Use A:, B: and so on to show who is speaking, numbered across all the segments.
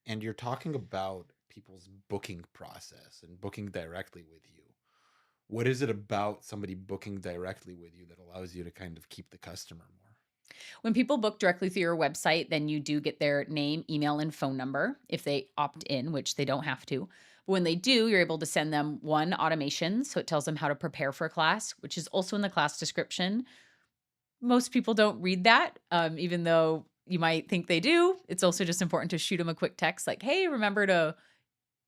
A: And you're talking about people's booking process and booking directly with you. What is it about somebody booking directly with you that allows you to kind of keep the customer more?
B: When people book directly through your website, then you do get their name, email, and phone number if they opt in, which they don't have to. But when they do, you're able to send them one automation. So it tells them how to prepare for a class, which is also in the class description. Most people don't read that, even though you might think they do. It's also just important to shoot them a quick text like, hey, remember to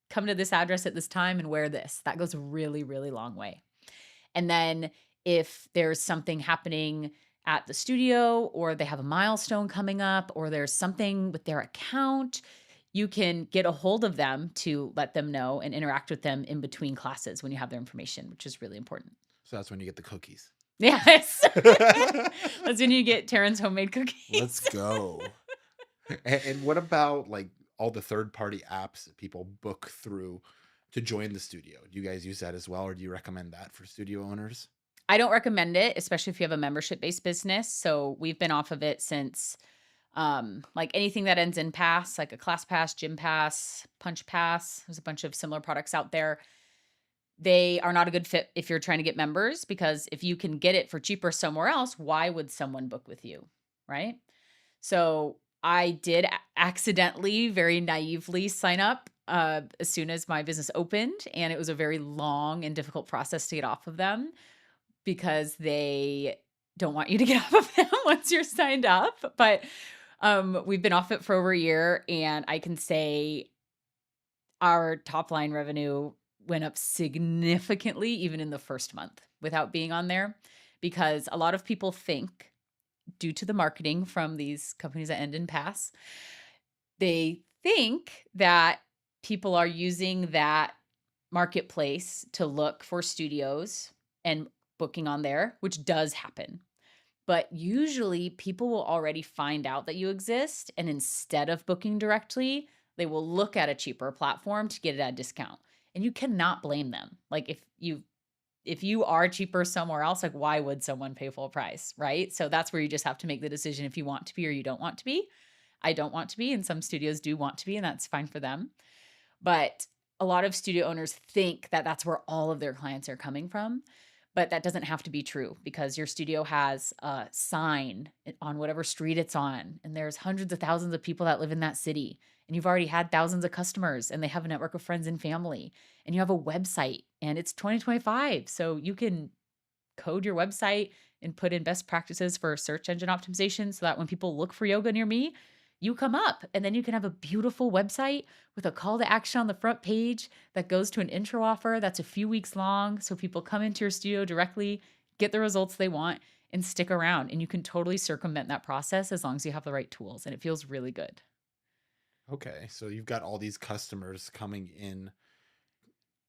B: come to this address at this time and wear this. That goes a really, really long way. And then if there's something happening at the studio or they have a milestone coming up or there's something with their account, you can get a hold of them to let them know and interact with them in between classes when you have their information, which is really important.
A: So that's when you get the cookies.
B: Yes. That's when you get Taryn's homemade
A: Let's
B: cookies.
A: go. And what about like all the third party apps that people book through to join the studio? Do you guys use that as well, or do you recommend that for studio owners?
B: I don't recommend it, especially if you have a membership-based business. So we've been off of it since like anything that ends in pass, like a class pass, gym pass, punch pass. There's a bunch of similar products out there. They are not a good fit if you're trying to get members because if you can get it for cheaper somewhere else, why would someone book with you? Right. So I did accidentally, very naively sign up as soon as my business opened. And it was a very long and difficult process to get off of them because they don't want you to get off of them once you're signed up. But we've been off it for over a year, and I can say our top line revenue went up significantly even in the first month without being on there because a lot of people think due to the marketing from these companies that end in pass, they think that people are using that marketplace to look for studios and booking on there, which does happen. But usually people will already find out that you exist. And instead of booking directly, they will look at a cheaper platform to get it at a discount. And you cannot blame them. Like if you are cheaper somewhere else, like why would someone pay full price? Right. So that's where you just have to make the decision if you want to be or you don't want to be. I don't want to be, and some studios do want to be, and that's fine for them. But a lot of studio owners think that that's where all of their clients are coming from, but that doesn't have to be true because your studio has a sign on whatever street it's on, and there's hundreds of thousands of people that live in that city, and you've already had thousands of customers, and they have a network of friends and family, and you have a website, and it's 2025, so you can code your website and put in best practices for search engine optimization so that when people look for yoga near me, you come up and then you can have a beautiful website with a call to action on the front page that goes to an intro offer that's a few weeks long. So people come into your studio directly, get the results they want, and stick around. And you can totally circumvent that process as long as you have the right tools. And it feels really good.
A: Okay, so you've got all these customers coming in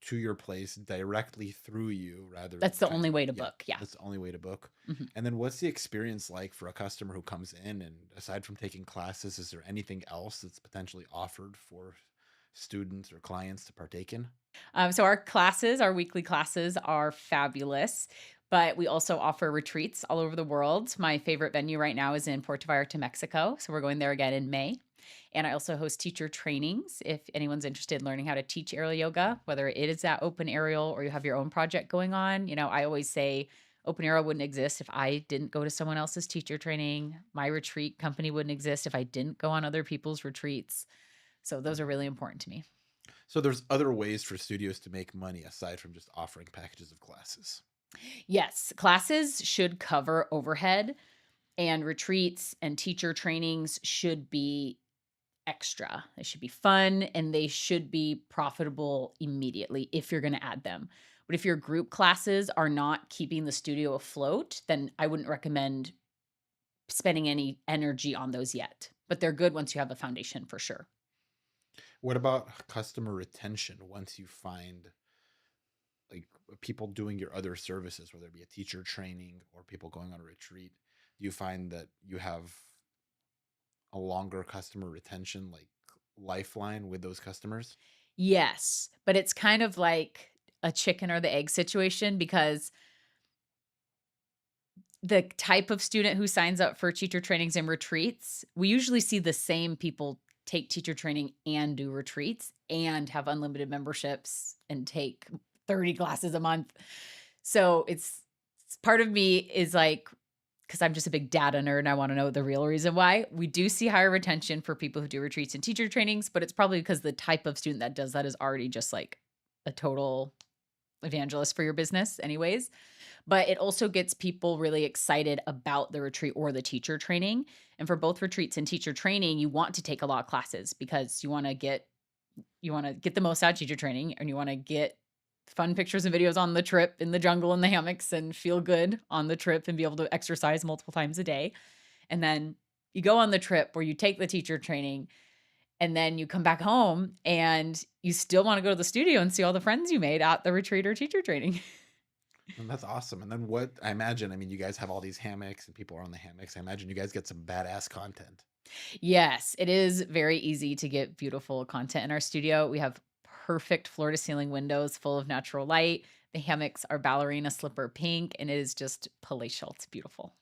A: to your place directly through you rather than
B: That's the
A: kind
B: only
A: of,
B: way to
A: yeah,
B: book. Yeah.
A: that's the only way to book.
B: Mhm.
A: And then what's the experience like for a customer who comes in, and aside from taking classes, is there anything else that's potentially offered for students or clients to partake in?
B: So our classes, our weekly classes are fabulous, but we also offer retreats all over the world. My favorite venue right now is in Puerto Vallarta, Mexico. So we're going there again in May. And I also host teacher trainings if anyone's interested in learning how to teach aerial yoga, whether it is that open aerial or you have your own project going on. I always say open aerial wouldn't exist if I didn't go to someone else's teacher training. My retreat company wouldn't exist if I didn't go on other people's retreats. So those are really important to me.
A: So there's other ways for studios to make money aside from just offering packages of classes.
B: Yes, classes should cover overhead, and retreats and teacher trainings should be extra. They should be fun and they should be profitable immediately if you're going to add them. But if your group classes are not keeping the studio afloat, then I wouldn't recommend spending any energy on those yet. But they're good once you have a foundation for sure.
A: What about customer retention once you find like people doing your other services, whether it be a teacher training or people going on a retreat? Do you find that you have a longer customer retention like lifeline with those customers?
B: Yes, but it's kind of like a chicken or the egg situation because the type of student who signs up for teacher trainings and retreats, we usually see the same people take teacher training and do retreats and have unlimited memberships and take 30 classes a month. So part of me is like, because I'm just a big data nerd and I want to know the real reason why. We do see higher retention for people who do retreats and teacher trainings, but it's probably because the type of student that does that is already just like a total evangelist for your business, anyways. But it also gets people really excited about the retreat or the teacher training. And for both retreats and teacher training, you want to take a lot of classes because you want to get the most out of teacher training, and you want to get fun pictures and videos on the trip in the jungle and the hammocks and feel good on the trip and be able to exercise multiple times a day. And then you go on the trip where you take the teacher training and then you come back home and you still want to go to the studio and see all the friends you made at the retreat or teacher training.
A: And that's awesome. And then what I imagine, I mean, you guys have all these hammocks and people are on the hammocks. I imagine you guys get some badass content.
B: Yes, it is very easy to get beautiful content in our studio. We have perfect floor to ceiling windows full of natural light. The hammocks are ballerina slipper pink, and it is just palatial. It's beautiful.